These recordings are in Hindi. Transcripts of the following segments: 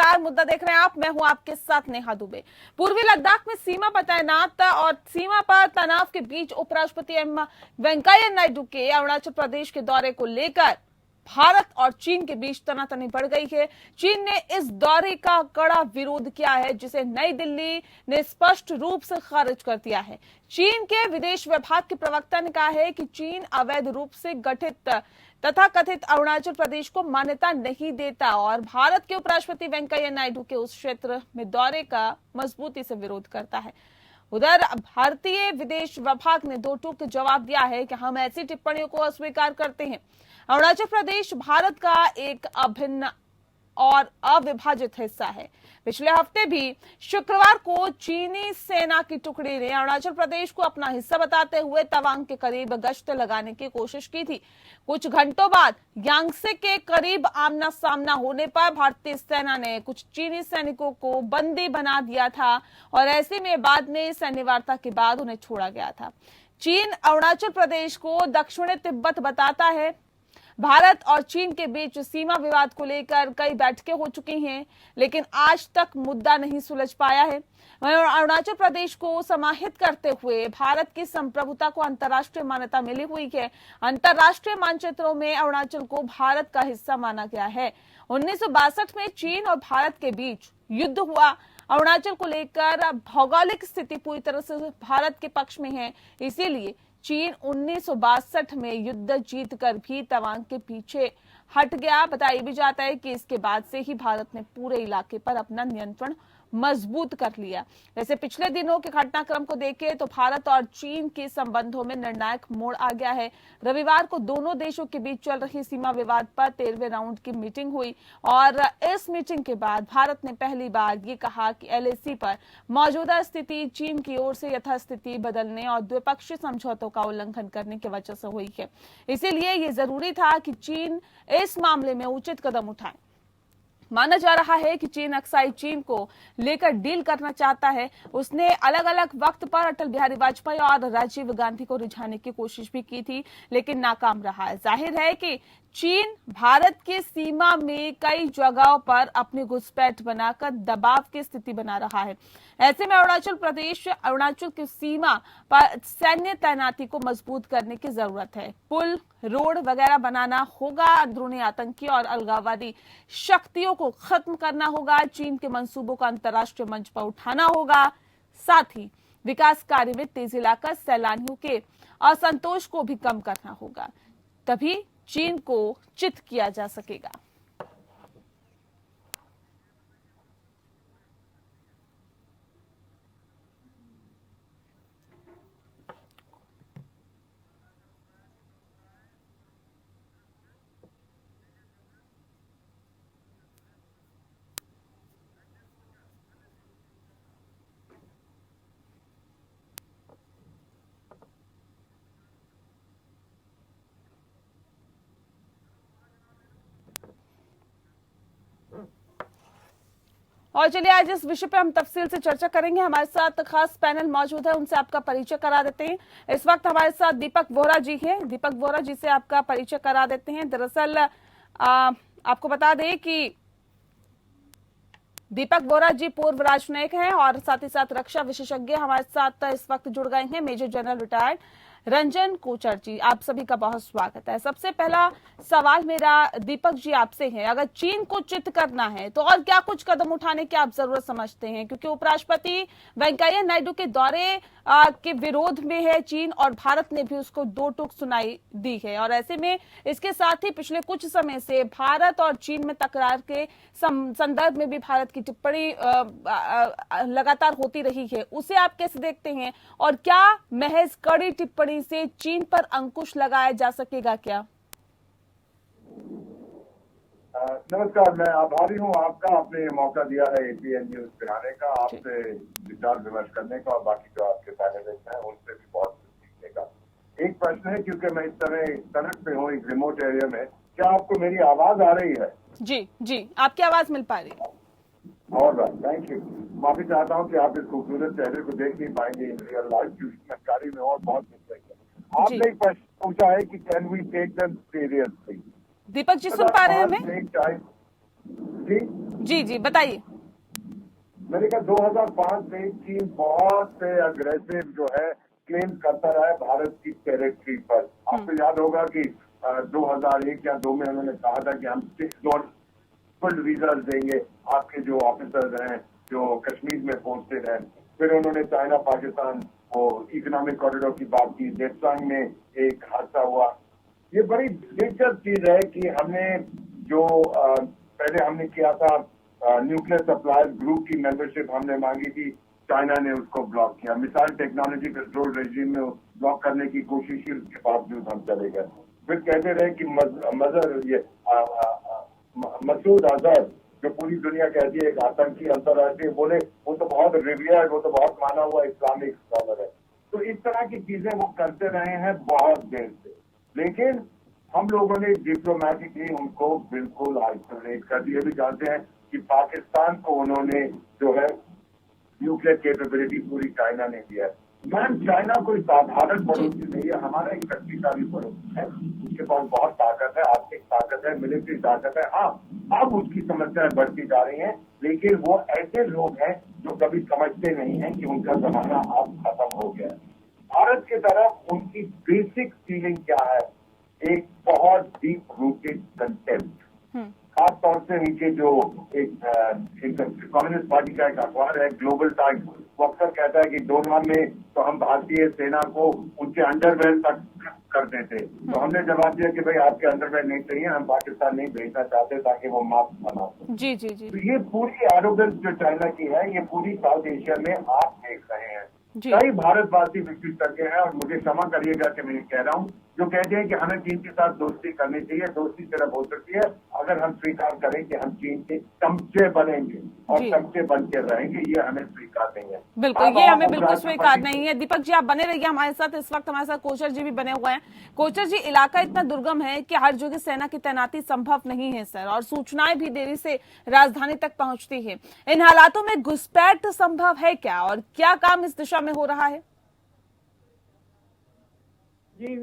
नमस्कार, मुद्दा देख रहे हैं आप। मैं हूं आपके साथ नेहा दुबे। पूर्वी लद्दाख में सीमा पर तैनात और सीमा पर तनाव के बीच उपराष्ट्रपति एम वेंकैया नायडू के अरुणाचल प्रदेश के दौरे को लेकर भारत और चीन के बीच तनातनी बढ़ गई है। चीन ने इस दौरे का कड़ा विरोध किया है, जिसे नई दिल्ली ने स्पष्ट रूप से खारिज कर दिया है। चीन के विदेश विभाग के प्रवक्ता ने कहा है कि चीन अवैध रूप से गठित तथा कथित अरुणाचल प्रदेश को मान्यता नहीं देता और भारत के उपराष्ट्रपति वेंकैया नायडू के उस क्षेत्र में दौरे का मजबूती से विरोध करता है। उधर भारतीय विदेश विभाग ने दो टूक जवाब दिया है कि हम ऐसी टिप्पणियों को अस्वीकार करते हैं। अरुणाचल प्रदेश भारत का एक अभिन्न और अविभाजित हिस्सा है। पिछले हफ्ते भी शुक्रवार को चीनी सेना की टुकड़ी ने अरुणाचल प्रदेश को अपना हिस्सा बताते हुए तवांग के करीब गश्त लगाने की कोशिश की थी। कुछ घंटों बाद यांगसे के करीब आमना सामना होने पर भारतीय सेना ने कुछ चीनी सैनिकों को बंदी बना दिया था और ऐसे में बाद में सैन्य वार्ता के बाद उन्हें छोड़ा गया था। चीन अरुणाचल प्रदेश को दक्षिणी तिब्बत बताता है। भारत और चीन के बीच सीमा विवाद को लेकर कई बैठकें हो चुकी हैं, लेकिन आज तक मुद्दा नहीं सुलझ पाया है। अरुणाचल प्रदेश को समाहित करते हुए भारत की संप्रभुता को अंतर्राष्ट्रीय मान्यता मिली हुई है। अंतर्राष्ट्रीय मानचित्रों में अरुणाचल को भारत का हिस्सा माना गया है। 1962 में चीन और भारत के बीच युद्ध हुआ। अरुणाचल को लेकर भौगोलिक स्थिति पूरी तरह से भारत के पक्ष में है, इसीलिए चीन 1962 में युद्ध जीतकर भी तवांग के पीछे हट गया। बताया भी जाता है कि इसके बाद से ही भारत ने पूरे इलाके पर अपना नियंत्रण मजबूत कर लिया। वैसे पिछले दिनों के घटनाक्रम को देखें तो भारत और चीन के संबंधों में निर्णायक मोड़ आ गया है। रविवार को दोनों देशों के बीच चल रही सीमा विवाद पर 13वें राउंड की मीटिंग हुई और इस मीटिंग के बाद भारत ने पहली बार ये कहा कि एलएसी पर मौजूदा स्थिति चीन की ओर से यथास्थिति बदलने और द्विपक्षीय समझौतों का उल्लंघन करने की वजह से हुई है। इसीलिए ये जरूरी था कि चीन इस मामले में उचित कदम उठाए। माना जा रहा है कि चीन अक्साई चीन को लेकर डील करना चाहता है। उसने अलग अलग वक्त पर अटल बिहारी वाजपेयी और राजीव गांधी को रिझाने की कोशिश भी की थी, लेकिन नाकाम रहा है। जाहिर है कि चीन भारत की सीमा में कई जगहों पर अपनी घुसपैठ बनाकर दबाव की स्थिति बना रहा है। ऐसे में अरुणाचल की सीमा पर सैन्य तैनाती को मजबूत करने की जरूरत है। पुल, रोड वगैरह बनाना होगा। अंदरूनी आतंकी और अलगाववादी शक्तियों को खत्म करना होगा। चीन के मंसूबों को अंतर्राष्ट्रीय मंच पर उठाना होगा। साथ ही विकास कार्य में तेजी लाकर सैलानियों के असंतोष को भी कम करना होगा, तभी चीन को चित किया जा सकेगा। और चलिए आज इस विषय पे हम तफसील से चर्चा करेंगे। हमारे साथ खास पैनल मौजूद है, उनसे आपका परिचय करा देते हैं। इस वक्त हमारे साथ दीपक वोरा जी हैं। दीपक वोरा जी से आपका परिचय करा देते हैं। दरअसल आपको बता दें कि दीपक वोरा जी पूर्व राजनयिक हैं और साथ ही साथ रक्षा विशेषज्ञ हमारे साथ इस वक्त जुड़ गए हैं। Major general retired Ranjan Kochar ji, आप सभी का बहुत स्वागत है। सबसे पहला सवाल मेरा दीपक जी आपसे है, अगर चीन को चित करना है तो और क्या कुछ कदम उठाने की आप जरूरत समझते हैं? क्योंकि उपराष्ट्रपति वेंकैया नायडू के दौरे के विरोध में है चीन और भारत ने भी उसको दो टूक सुनाई दी है और ऐसे में इसके साथ ही पिछले कुछ समय से भारत और चीन में तकरार के संदर्भ में भी भारत की टिप्पणी लगातार होती रही है। उसे आप कैसे देखते हैं और क्या महज कड़ी टिप्पणी से चीन पर अंकुश लगाया जा सकेगा क्या? नमस्कार, मैं आभारी हूं आपका, आपने मौका दिया है एपीएन न्यूज पे आने का, आपसे विचार विमर्श करने का और बाकी जो आपके पैनलिस्ट हैं उनसे भी बहुत कुछ सीखने का। एक प्रश्न है, क्योंकि मैं इस समय सड़क पे हूँ एक रिमोट एरिया में, क्या आपको मेरी आवाज आ रही है? जी जी, आपकी आवाज मिल पा रही है। और थैंक यू। माफी चाहता हूँ कि आप इस खूबसूरत चेहरे को देख नहीं पाएंगे इन रियल लाइफ, क्योंकि जानकारी में और बहुत कुछ है। आपने एक प्रश्न पूछा है कि can we take them seriously. Deepak ji सुन पा रहे हैं हमें? जी जी जी बताइए। मैंने कहा 2005 से चीन बहुत से अग्रेसिव जो है क्लेम करता रहा है भारत की टेरिटरी पर। आपको याद होगा कि 2001 या 2 में उन्होंने कहा था कि हम 6 फुल वीजा देंगे आपके जो ऑफिसर्स हैं जो कश्मीर में पोस्टेड हैं। फिर उन्होंने चाइना पाकिस्तान वो इकोनॉमिक कॉरिडोर की बात की। देपसांग में एक हादसा हुआ। ये बड़ी दिलचस्प चीज है कि हमने जो पहले हमने किया था न्यूक्लियर सप्लायर ग्रुप की मेंबरशिप हमने मांगी थी, चाइना ने उसको ब्लॉक किया। मिसाइल टेक्नोलॉजी कंट्रोल रेजिम में ब्लॉक करने की कोशिश की, उसके बावजूद हम चले गए। फिर कहते रहे कि मसूद अजहर जो पूरी दुनिया कहती है एक आतंकी अंतर्राष्ट्रीय, बोले वो तो बहुत रिवियर्ड, वो तो बहुत माना हुआ इस्लामिक स्कॉलर है। तो इस तरह की चीजें वो करते रहे हैं बहुत देर से, लेकिन हम लोगों ने डिप्लोमेटिकली उनको बिल्कुल आइसोलेट कर दिया। भी जानते हैं कि पाकिस्तान को उन्होंने जो है न्यूक्लियर कैपेबिलिटी पूरी चाइना ने दिया है। मैम, चाइना कोई साधारण पड़ोसी नहीं है, हमारा एक शक्तिशाली पड़ोसी है। उसके पास बहुत ताकत है, आर्थिक ताकत है, मिलिट्री ताकत है। हाँ, अब उसकी समस्याएं बढ़ती जा रही हैं, लेकिन वो ऐसे लोग हैं जो कभी समझते नहीं हैं कि उनका जमाना अब खत्म हो गया है। भारत की तरफ उनकी बेसिक फीलिंग क्या है? एक बहुत डीप रूटेड कंटेम्प्ट। खास तौर से उनके जो एक कम्युनिस्ट पार्टी का एक अखबार है ग्लोबल टाइम्स, वो अक्सर कहता है कि डोनार में तो हम भारतीय सेना को उनके अंडरवेयर तक कर देते। तो हमने जवाब दिया कि भाई आपके अंडरवेयर नहीं चाहिए, हम पाकिस्तान नहीं भेजना चाहते ताकि वो मास्क बना सकें। जी जी जी। तो ये पूरी एरोगेंस जो चाइना की है, ये पूरी साउथ एशिया में आप देख रहे हैं। कई भारतवासी विकसित करके हैं, और मुझे क्षमा करिएगा कि मैं कह रहा हूं, जो कहते हैं कि हमें चीन के साथ दोस्ती करनी चाहिए। दोस्ती सिर्फ हो सकती है अगर हम स्वीकार करें कि हम चीन के चमचे बनेंगे और चमचे बन के रहेंगे। ये हमें स्वीकार नहीं है। बिल्कुल, ये हमें बिल्कुल स्वीकार नहीं है। दीपक जी आप बने रहिए हमारे साथ। इस वक्त हमारे साथ कोचर जी भी बने हुए हैं। कोचर जी, इलाका इतना दुर्गम है कि हर जगह सेना की तैनाती संभव नहीं है सर, और सूचनाएं भी देरी से राजधानी तक पहुंचती है। इन हालातों में घुसपैठ संभव है क्या, और क्या काम इस दिशा में हो रहा है? जी,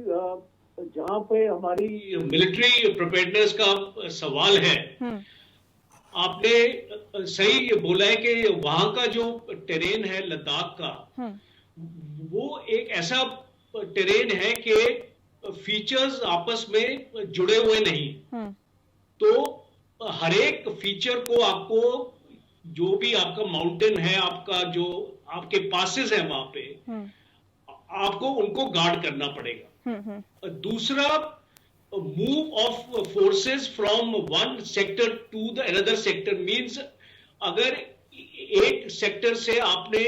जहाँ पे हमारी मिलिट्री प्रिपेयर्डनेस का सवाल है, आपने सही बोला है कि वहां का जो टेरेन है लद्दाख का, वो एक ऐसा टेरेन है कि फीचर्स आपस में जुड़े हुए नहीं। तो हर एक फीचर को आपको, जो भी आपका माउंटेन है, आपका जो आपके पासेस है वहां पे, आपको उनको गार्ड करना पड़ेगा। दूसरा, move of forces from one sector to the another sector means अगर एक सेक्टर से आपने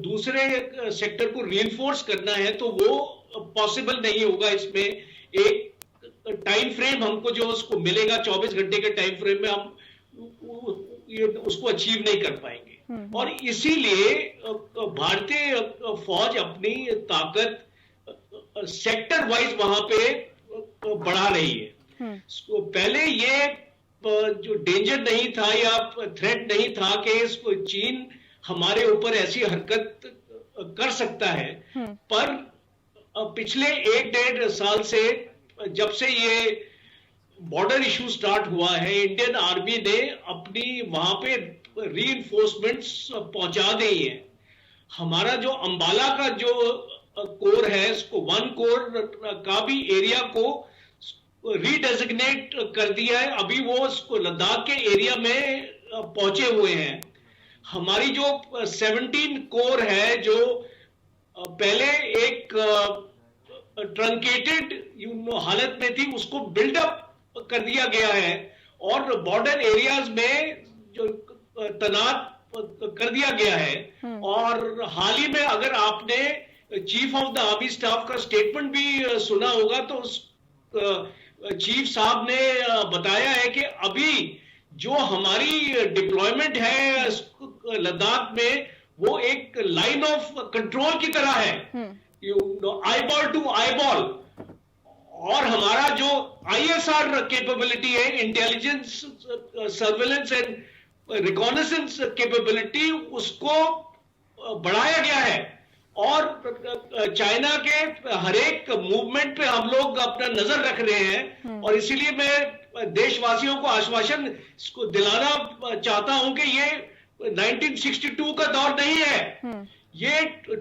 दूसरे सेक्टर को रीइंफोर्स करना है तो वो पॉसिबल नहीं होगा। इसमें एक टाइम फ्रेम हमको जो उसको मिलेगा 24 घंटे के टाइम फ्रेम में हम उसको अचीव नहीं कर पाएंगे। और इसीलिए भारतीय फौज अपनी ताकत सेक्टर वाइज वहां पे बढ़ा रही है। पहले ये जो डेंजर नहीं था या थ्रेट नहीं था कि इसको चीन हमारे ऊपर ऐसी हरकत कर सकता है, पर पिछले 1-1.5 साल से जब से ये बॉर्डर इशू स्टार्ट हुआ है, इंडियन आर्मी ने अपनी वहां पे रीइंफोर्समेंट्स पहुंचा दी है। हमारा जो अंबाला का जो कोर है, इसको 1 कोर का भी एरिया को रीडेजिग्नेट कर दिया है। अभी वो उसको लद्दाख के एरिया में पहुंचे हुए हैं। हमारी जो 17 कोर है, जो पहले एक ट्रंकेटेड हालत में थी, उसको बिल्डअप कर दिया गया है और बॉर्डर एरियाज में जो तैनात कर दिया गया है। और हाल ही में अगर आपने chief of the army staff का स्टेटमेंट भी सुना होगा, तो चीफ साहब ने बताया है कि अभी जो हमारी डिप्लॉयमेंट है लद्दाख में, वो एक लाइन ऑफ कंट्रोल की तरह है, आईबॉल टू आईबॉल। और हमारा जो ISR कैपेबिलिटी है, intelligence surveillance and reconnaissance capability, उसको बढ़ाया गया है। और चाइना के हर एक मूवमेंट पे हम लोग अपना नजर रख रहे हैं। और इसीलिए मैं देशवासियों को आश्वासन इसको दिलाना चाहता हूं कि ये 1962 का दौर नहीं है, ये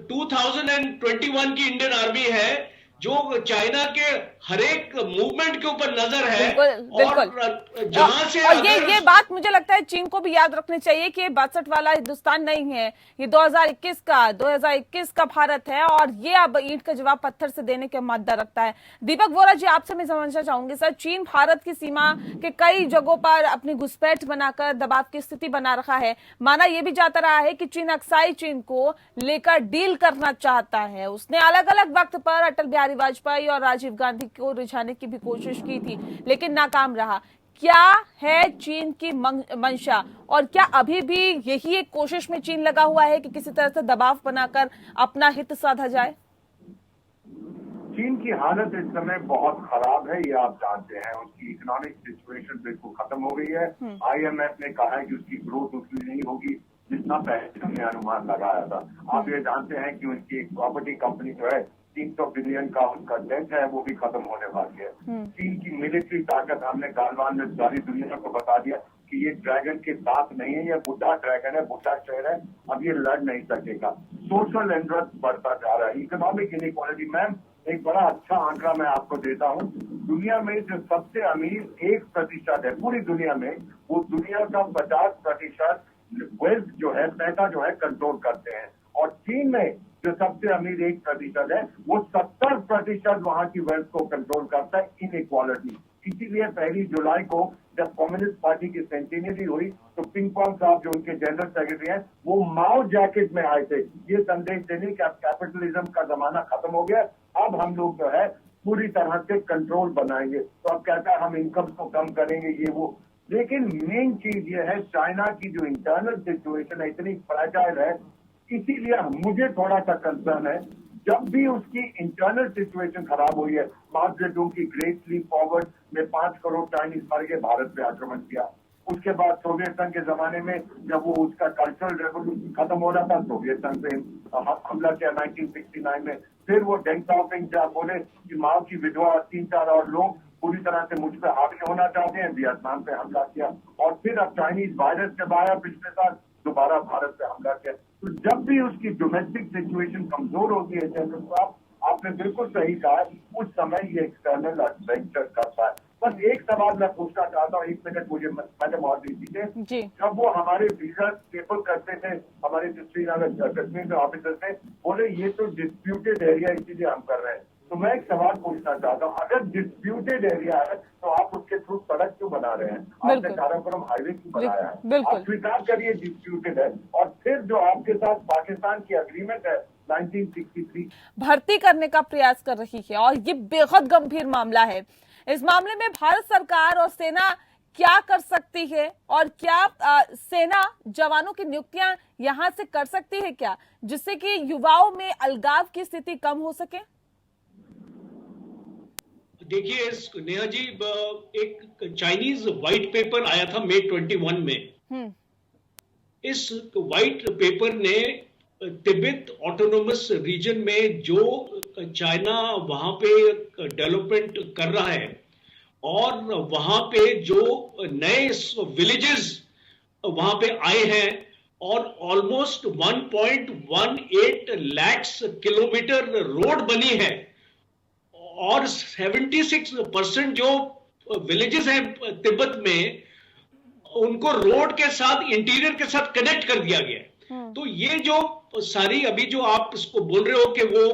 2021 की इंडियन आर्मी है जो चाइना के हर एक मूवमेंट के ऊपर नजर है। बिल्कुल। और जहां से और ये बात मुझे लगता है चीन को भी याद रखनी चाहिए कि 62 वाला हिंदुस्तान नहीं है, ये 2021 का भारत है और ये अब ईंट का जवाब पत्थर से देने के मादा रखता है। दीपक वोरा जी, आपसे मैं समझना चाहूंगी सर, चीन भारत की सीमा के कई जगहों पर अपनी घुसपैठ बनाकर दबाव की स्थिति बना रखा है। माना यह भी जाता रहा है कि चीन अक्साई चीन को लेकर डील करना चाहता है। उसने अलग अलग वक्त पर अटल बिहारी वाजपेयी और राजीव गांधी को रिझाने की भी कोशिश की थी, लेकिन नाकाम रहा। क्या है चीन की मंशा और क्या अभी भी यही एक कोशिश में चीन लगा हुआ है कि किसी तरह से दबाव बनाकर अपना हित साधा जाए? चीन की हालत इस समय बहुत खराब है, ये आप जानते हैं। उसकी इकोनॉमिक सिचुएशन बिल्कुल खत्म हो गई है। IMF ने कहा है कि उसकी ग्रोथ उतनी नहीं होगी जितना पहले हमने अनुमान लगाया था। आप ये जानते हैं कि उनकी एक प्रॉपर्टी कंपनी जो है 300 बिलियन का उसका डेट है, वो भी खत्म होने वाली है। चीन की मिलिट्री ताकत हमने गालवान में सारी दुनिया को बता दिया कि ये ड्रैगन के साथ नहीं है, ये बुढ़ा ड्रैगन है, बुढ़ा शहर है, अब ये लड़ नहीं सकेगा। सोशल अनरेस्ट बढ़ता जा रहा है, इकोनॉमिक इनइक्वालिटी। मैम, एक बड़ा अच्छा आंकड़ा मैं आपको देता हूँ। दुनिया में जो सबसे अमीर 1% है पूरी दुनिया में, वो दुनिया का 50% वेल्थ जो है, पैसा जो है, कंट्रोल करते हैं। और चीन में जो सबसे अमीर 1% है, वो 70% वहां की वेल्थ को कंट्रोल करता है। इनइक्वालिटी। इसीलिए 1 जुलाई को जब कम्युनिस्ट पार्टी की सेंटिनरी हुई तो पिंगपोंग साहब जो उनके जनरल सेक्रेटरी हैं, वो माओ जैकेट में आए थे ये संदेश देने कि अब कैपिटलिज्म का जमाना खत्म हो गया, अब हम लोग जो है पूरी तरह से कंट्रोल बनाएंगे। तो अब कहता है हम इनकम को कम करेंगे, ये वो। लेकिन मेन चीज ये है, चाइना की जो इंटरनल सिचुएशन है इतनी फ्रैजाइल है, इसीलिए मुझे थोड़ा सा कंसर्न है। जब भी उसकी इंटरनल सिचुएशन खराब हुई है, मार्च जेडोंग की ग्रेट लीप फॉरवर्ड में 5 करोड़ चाइनीज मर के भारत पे आक्रमण किया। उसके बाद सोवियत संघ के जमाने में जब वो उसका कल्चरल रेवोल्यूशन खत्म हो रहा था, सोवियत संघ पे हमला किया 1969 में। फिर वो डेंग शाओपिंग जब बोले कि माओ की विधवा और 3-4 और लोग पूरी तरह से मुझ पे हावी होना चाहते हैं, वियतनाम पे हमला किया। और फिर अब चाइनीज वायरस जब आया पिछले साल, दोबारा भारत पे हमला किया। तो जब भी उसकी डोमेस्टिक सिचुएशन कमजोर होती है, जनरल साहब आपने बिल्कुल सही कहा, उस समय ये एक्सटर्नल एडवेंचर करता है। बस एक सवाल मैं पूछना चाहता हूँ, 1 मिनट मुझे मैडम और दीजिए। जब वो हमारे वीजा स्टेपल करते थे, हमारे जो श्रीनगर कश्मीर में ऑफिसर थे, बोले ये तो डिस्प्यूटेड एरिया इसीलिए हम कर रहे हैं। तो मैं एक सवाल पूछना चाहता हूँ, अगर डिस्प्यूटेड एरिया है तो आप उसके थ्रू सड़क क्यों बना रहे हैं? आपने काराकोरम हाईवे क्यों बनाया है? आप स्वीकार करिए डिस्प्यूटेड है। और फिर जो आपके साथ पाकिस्तान की अग्रीमेंट है 1963, भर्ती करने का प्रयास कर रही है और ये बेहद गंभीर मामला है। इस मामले में भारत सरकार और सेना क्या कर सकती है और क्या सेना जवानों की नियुक्तियां यहां से कर सकती है क्या, जिससे कि युवाओं में अलगाव की स्थिति कम हो सके? देखिए नेहा जी, एक चाइनीज व्हाइट पेपर आया था मई 21 में। इस व्हाइट पेपर ने तिब्बत ऑटोनोमस रीजन में जो चाइना वहां पे डेवलपमेंट कर रहा है और वहां पे जो नए विलेजेस वहां पे आए हैं और ऑलमोस्ट 1.18 लाख किलोमीटर रोड बनी है और 76% जो विलेजेस हैं तिब्बत में, उनको रोड के साथ, इंटीरियर के साथ कनेक्ट कर दिया गया। तो ये जो सारी अभी जो आप इसको बोल रहे हो कि वो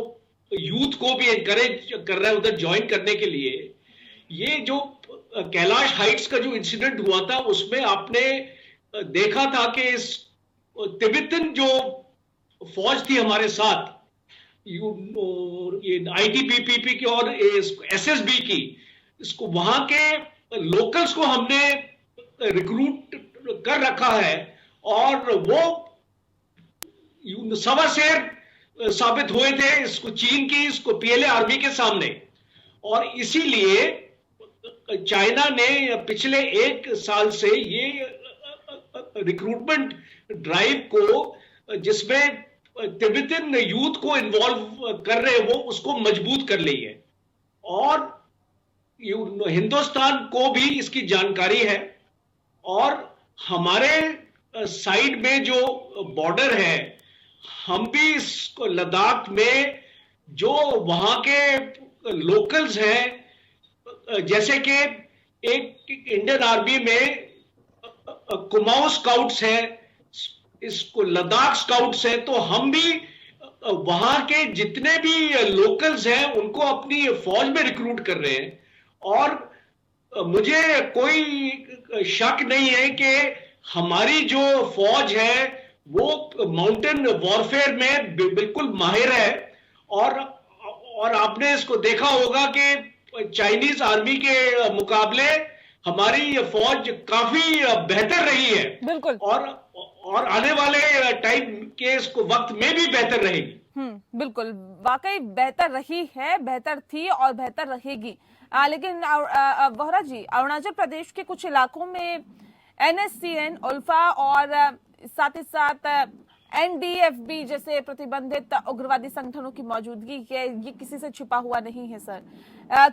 यूथ को भी एनकरेज कर रहा है उधर ज्वाइन करने के लिए, ये जो कैलाश हाइट्स का जो इंसिडेंट हुआ था उसमें आपने देखा था कि इस तिब्बतन जो फौज थी हमारे साथ, ये ITBP की और SSB की, इसको वहां के लोकल्स को हमने रिक्रूट कर रखा है और वो सवा शेर साबित हुए थे इसको चीन की, इसको PLA आर्मी के सामने। और इसीलिए चाइना ने पिछले 1 साल से ये रिक्रूटमेंट ड्राइव को, जिसमें तिब्बतन यूथ को इन्वॉल्व कर रहे हैं, वो उसको मजबूत कर रही है। और हिंदुस्तान को भी इसकी जानकारी है। और हमारे साइड में जो बॉर्डर है, हम भी इस लद्दाख में जो वहां के लोकल्स हैं, जैसे कि एक इंडियन आर्मी में कुमाऊं स्काउट्स है, इसको लद्दाख स्काउट्स है, तो हम भी वहां के जितने भी लोकल्स हैं उनको अपनी फौज में रिक्रूट कर रहे हैं। और मुझे कोई शक नहीं है कि हमारी जो फौज है वो माउंटेन वॉरफेयर में बिल्कुल माहिर है। और आपने इसको देखा होगा कि चाइनीज आर्मी के मुकाबले हमारी ये फौज काफी बेहतर रही है। बिल्कुल। और आने वाले टाइम के इसको वक्त में भी बेहतर रहेगी। बिल्कुल, वाकई बेहतर रही है, बेहतर थी और बेहतर रहेगी। लेकिन वोहरा जी, अरुणाचल प्रदेश के कुछ इलाकों में NSCN, उल्फा और साथ ही साथ NDFB जैसे प्रतिबंधित उग्रवादी संगठनों की मौजूदगी है, ये किसी से छिपा हुआ नहीं है सर।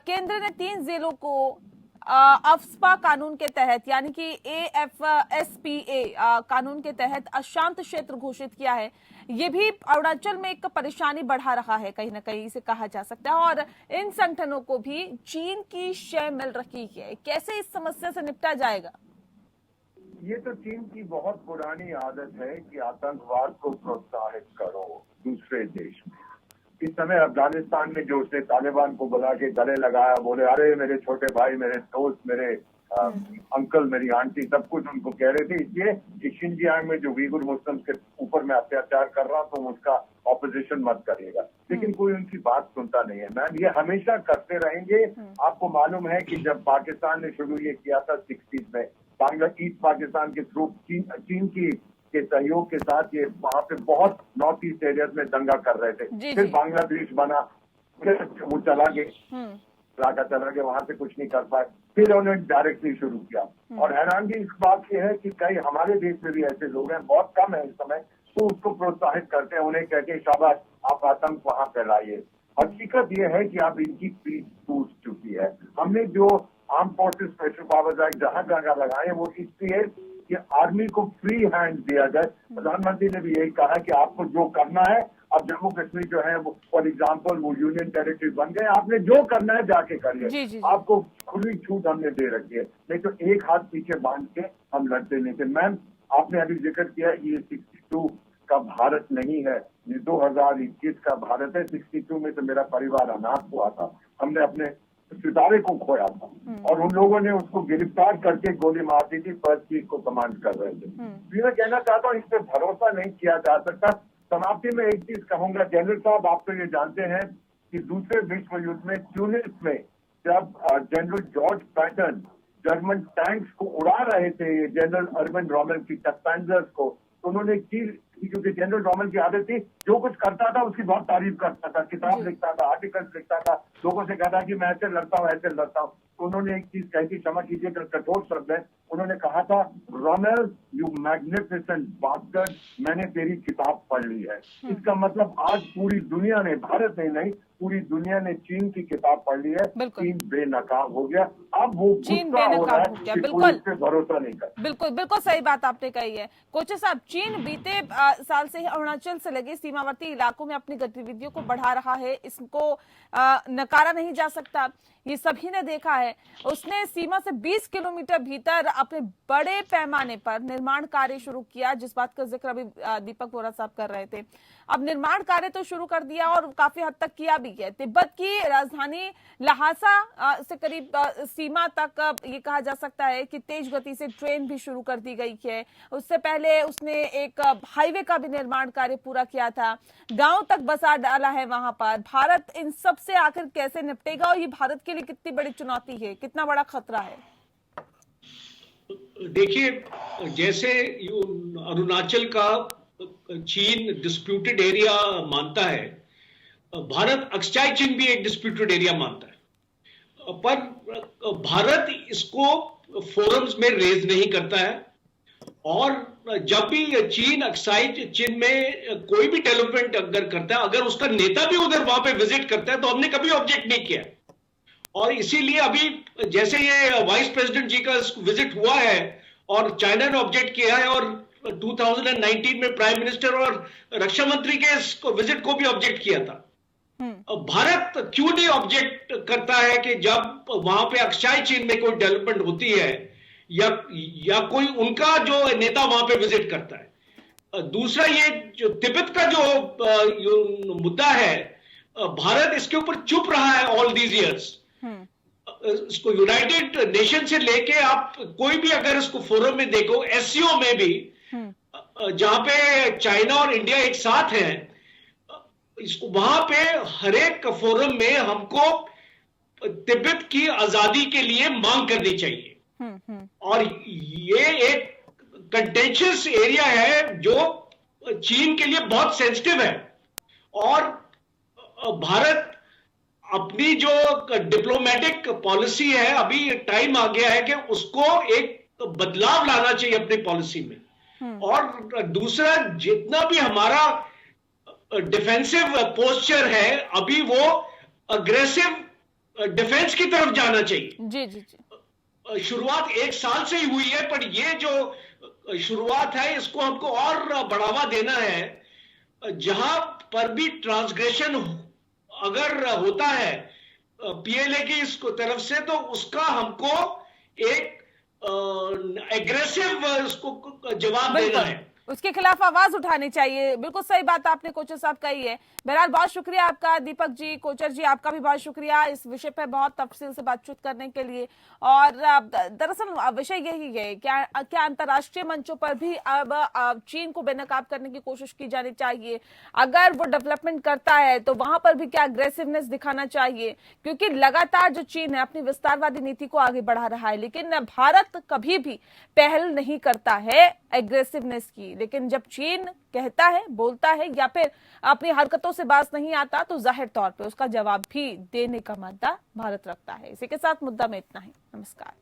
केंद्र ने 3 जिलों को अफ्स्पा कानून के तहत यानी कि AFSPA कानून के तहत अशांत क्षेत्र घोषित किया है। ये भी अरुणाचल में एक परेशानी बढ़ा रहा है, कहीं ना कहीं इसे कहा जा सकता है। और इन संगठनों को भी चीन की शय मिल रही है। कैसे इस समस्या से निपटा जाएगा? ये तो चीन की बहुत पुरानी आदत है कि आतंकवाद को प्रोत्साहित करो दूसरे देश में। इस समय अफगानिस्तान में जो उसने तालिबान को बुला के गले लगाया, बोले अरे मेरे छोटे भाई, मेरे दोस्त, मेरे अंकल, मेरी आंटी, सब कुछ उनको कह रहे थे। इसलिए कि शिनजियांग में जो उइगुर मुस्लिम्स के ऊपर मैं अत्याचार कर रहा हूं, तुम उसका ऑपोजिशन मत करिएगा। लेकिन कोई उनकी बात सुनता नहीं है। मैम, ये हमेशा करते रहेंगे। आपको मालूम है कि जब पाकिस्तान ने शुरू ये किया था 60s में, ईस्ट पाकिस्तान के थ्रू चीन की के सहयोग के साथ ये वहां पे बहुत नॉर्थ ईस्ट एरियाज में दंगा कर रहे थे। फिर बांग्लादेश बना, फिर वो चला गए, वहां से कुछ नहीं कर पाए। फिर उन्होंने डायरेक्टली शुरू किया। और हैरानगी इस बात की है कि कई हमारे देश में भी ऐसे लोग हैं, बहुत कम है इस समय, तो उसको प्रोत्साहित करते हैं, उन्हें कहते हैं शाबाश आप आतंक वहां फैलाइए। हकीकत ये है कि अब इनकी पीठ टूट चुकी है। हमने जो arm forces special powers act जहां जगह लगाए, वो इसलिए कि आर्मी को फ्री हैंड दिया जाए। प्रधानमंत्री ने भी यही कहा कि आपको जो करना है, अब जम्मू कश्मीर जो है वो फॉर एग्जाम्पल वो यूनियन टेरिटरी बन गए, आपने जो करना है जाके करिए। आपको खुली छूट हमने दे रखी है, नहीं तो एक हाथ पीछे बांध के हम लड़ते नहीं थे। मैम, आपने अभी जिक्र किया ये 62 का भारत नहीं है, ये 2021 का भारत है। 62 में तो मेरा परिवार अनाथ हुआ था, हमने अपने सितारे को खोया था और उन लोगों ने उसको गिरफ्तार करके गोली मार दी थी। फर्स्ट चीज को कमांड कर रहे थे। मैं कहना चाहता हूँ, इस पर भरोसा नहीं किया जा सकता। समाप्ति में एक चीज कहूंगा, जनरल साहब आप तो ये जानते हैं कि दूसरे विश्व युद्ध में ट्यूनिस में जब general George Patton German tanks को उड़ा रहे थे, जनरल अर्बन रोमेल की टकपैंजर्स को, तो उन्होंने एक चीज, क्योंकि जनरल रोमेल की आदत थी, जो कुछ करता था उसकी बहुत तारीफ करता था, किताब लिखता था, आर्टिकल्स लिखता था, लोगों से कहता कि मैं ऐसे लड़ता हूँ, ऐसे लड़ता हूँ। तो उन्होंने एक चीज कही थी, क्षमा कीजिएगा कठोर शब्द है, उन्होंने कहा था, रोमेल यू मैग्निफिसेंट बास्टर्ड, मैंने तेरी किताब पढ़ ली है। इसका मतलब आज पूरी दुनिया ने, भारत ने नहीं, पूरी दुनिया ने चीन की किताब पढ़ ली है। चीन बेनकाब हो गया। अब वो चीन बेनकाब हो गया। बिल्कुल, भरोसा नहीं कर। बिल्कुल बिल्कुल सही बात आपने कही है कोचे साहब। चीन बीते साल से ही अरुणाचल से लगे सीमावर्ती इलाकों में अपनी गतिविधियों को बढ़ा रहा है, इसको नकारा नहीं जा सकता, ये सभी ने देखा है। उसने सीमा से 20 किलोमीटर भीतर अपने बड़े पैमाने पर निर्माण कार्य शुरू किया, जिस बात का जिक्र अभी दीपक वोरा साहब कर रहे थे। अब निर्माण कार्य तो शुरू कर दिया और काफी हद तक किया भी है। तिब्बत की राजधानी लहासा से करीब सीमा तक ये कहा जा सकता है कि तेज गति से ट्रेन भी शुरू कर दी गई है। उससे पहले उसने एक हाईवे का भी निर्माण कार्य पूरा किया था, गांव तक बसा डाला है वहां पर। भारत इन सब से आखिर कैसे निपटेगा और ये भारत के लिए कितनी बड़ी चुनौती है, कितना बड़ा खतरा है? देखिए, जैसे अरुणाचल का चीन डिस्प्यूटेड एरिया मानता है, भारत अक्साई चीन भी एक डिस्प्यूटेड एरिया मानता है, पर भारत इसको फोरम्स में रेज नहीं करता है और जब भी चीन अक्साई चीन में कोई भी डेवलपमेंट अगर करता है, अगर उसका नेता भी उधर वहां पे विजिट करता है, तो हमने कभी ऑब्जेक्ट नहीं किया। और इसीलिए अभी जैसे ये वाइस प्रेसिडेंट जी का विजिट हुआ है और चाइना ने ऑब्जेक्ट किया है, और 2019 में प्राइम मिनिस्टर और रक्षा मंत्री के इस विजिट को भी ऑब्जेक्ट किया था। भारत क्यों नहीं ऑब्जेक्ट करता है कि जब वहां पे अक्साई चीन में कोई डेवलपमेंट होती है या कोई उनका जो नेता वहां पे विजिट करता है। दूसरा, ये जो तिब्बत का जो मुद्दा है, भारत इसके ऊपर चुप रहा है ऑल दीज इयर्स। इसको यूनाइटेड नेशन से लेके आप कोई भी अगर इसको फोरम में देखो, एससीओ में भी जहां पे चाइना और इंडिया एक साथ हैं, इसको वहां पे हर एक फोरम में हमको तिब्बत की आजादी के लिए मांग करनी चाहिए। और ये एक कंटेंशियस एरिया है जो चीन के लिए बहुत सेंसिटिव है, और भारत अपनी जो डिप्लोमेटिक पॉलिसी है, अभी टाइम आ गया है कि उसको एक बदलाव लाना चाहिए अपनी पॉलिसी में। और दूसरा, जितना भी हमारा डिफेंसिव पोस्चर है, अभी वो अग्रेसिव डिफेंस की तरफ जाना चाहिए। जी जी जी। शुरुआत 1 साल से ही हुई है, पर ये जो शुरुआत है इसको हमको और बढ़ावा देना है। जहां पर भी ट्रांसग्रेशन अगर होता है पीएलए की इसको तरफ से, तो उसका हमको एक एग्रेसिव उसको जवाब देना है, उसके खिलाफ आवाज उठानी चाहिए। बिल्कुल सही बात आपने कोचर साहब कही है। बहरहाल बहुत शुक्रिया आपका दीपक जी, कोचर जी, आपका भी बहुत शुक्रिया इस विषय पर बहुत तफसील से बातचीत करने के लिए। और दरअसल विषय यही है, क्या अंतर्राष्ट्रीय मंचों पर भी अब चीन को बेनकाब करने की कोशिश की जानी चाहिए? अगर वो डेवलपमेंट करता है तो वहां पर भी क्या अग्रेसिवनेस दिखाना चाहिए? क्योंकि लगातार जो चीन है अपनी विस्तारवादी नीति को आगे बढ़ा रहा है, लेकिन भारत कभी भी पहल नहीं करता है एग्रेसिवनेस की। लेकिन जब चीन कहता है, बोलता है या फिर अपनी हरकतों से बाज नहीं आता, तो जाहिर तौर पे उसका जवाब भी देने का मादा भारत रखता है। इसी के साथ मुद्दा में इतना ही। नमस्कार।